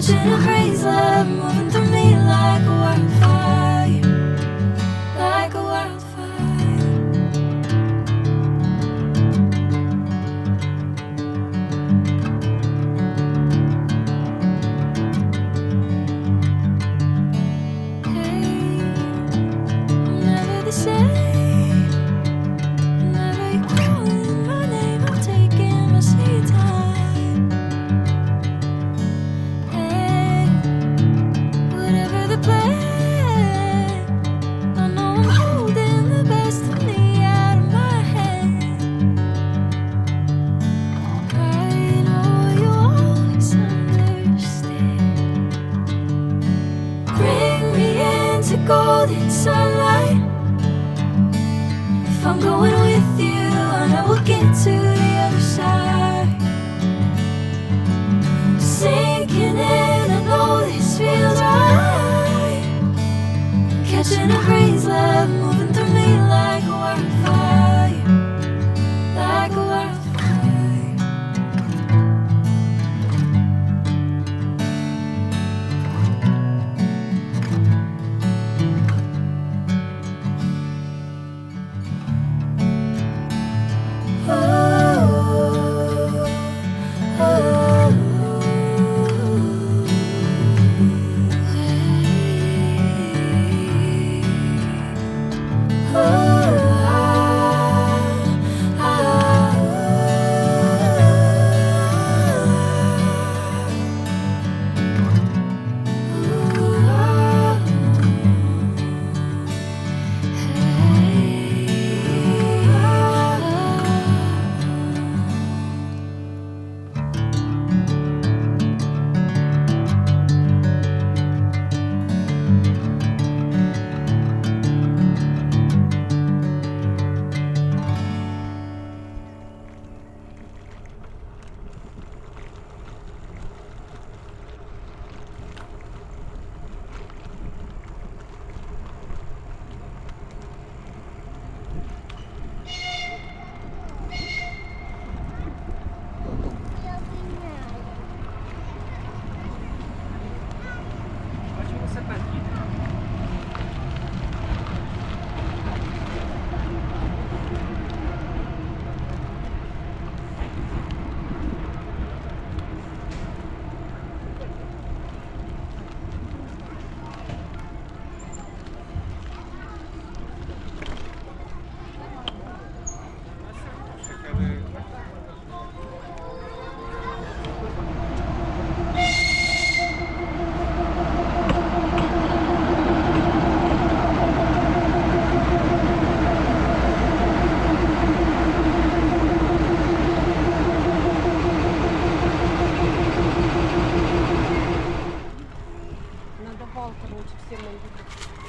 catching a crazy love moving through me like a wildfire, like a wildfire. Hey, I'm never the same. Whenever you're calling my name, I'm taking my sweet time. Hey, whatever the plan, I know I'm holding the best of me out of my hand. I know you always understand. Bring me into golden sunlight. If I'm going with you, I know we'll get to the other side. Sinking in, I know this feels right. Catching a crazy love moving through me like a wildfire, like a wildfire. Надавал, короче, всем моим.